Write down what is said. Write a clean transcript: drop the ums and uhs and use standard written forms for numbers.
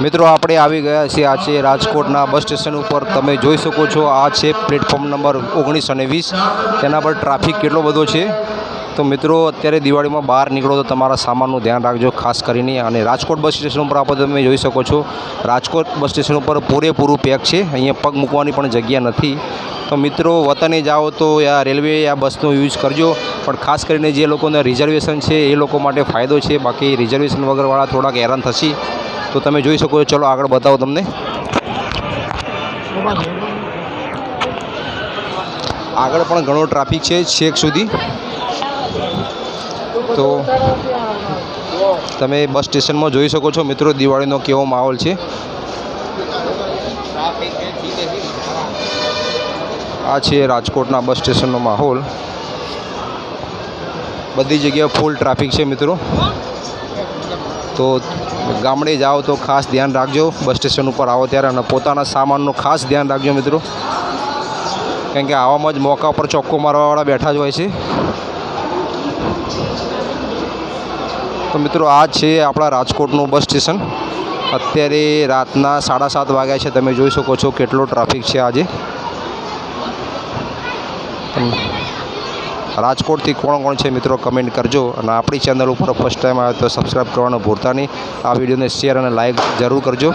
મિત્રો આપણે આવી ગયા છીએ આ છે રાજકોટના બસ સ્ટેશન ઉપર। તમે જોઈ શકો છો આ છે પ્લેટફોર્મ નંબર 19 અને 20। તેના પર ટ્રાફિક કેટલો બધો છે। તો મિત્રો અત્યારે દિવાળીમાં બહાર નીકળો તો તમારા સામાનનું ધ્યાન રાખજો ખાસ કરીને। અને રાજકોટ બસ સ્ટેશન ઉપર આપણે તમે જોઈ શકો છો રાજકોટ બસ સ્ટેશન ઉપર પૂરેપૂરું પેક છે, અહીંયા પગ મૂકવાની પણ જગ્યા નથી। તો મિત્રો વતને જાઓ તો આ રેલવે આ બસનો યુઝ કરજો, પણ ખાસ કરીને જે લોકોને રિઝર્વેશન છે એ લોકો માટે ફાયદો છે, બાકી રિઝર્વેશન વગરવાળા થોડાક હેરાન થશે। તો તમે જોઈ શકો છો, ચલો આગળ બતાવો તમને। આગળ પણ ઘણો ટ્રાફિક છે છેક સુધી। તો તમે બસ સ્ટેશનમાં જોઈ શકો છો મિત્રો દિવાળીનો કેવો માહોલ છે। આ છે રાજકોટના બસ સ્ટેશનનો માહોલ। બધી જગ્યાએ ફૂલ ટ્રાફિક છે મિત્રો। તો ગામડે જાઓ તો ખાસ ધ્યાન રાખજો, બસ સ્ટેશન ઉપર આવો ત્યારે, અને પોતાના સામાનનું ખાસ ધ્યાન રાખજો મિત્રો, કારણ કે આવામાં જ મોકા પર ચોખ્ખો મારવાવાળા બેઠા જ હોય છે। તો મિત્રો આ છે આપણા રાજકોટનું બસ સ્ટેશન। અત્યારે રાતના 7:30 વાગ્યા છે। તમે જોઈ શકો છો કેટલો ટ્રાફિક છે આજે। રાજકોટથી કોણ કોણ છે મિત્રો કમેન્ટ કરજો, અને આપણી ચેનલ ઉપર ફર્સ્ટ ટાઈમ આવે તો સબસ્ક્રાઈબ કરવાનું ભૂલતા નહીં। આ વિડીયોને શેર અને લાઈક જરૂર કરજો।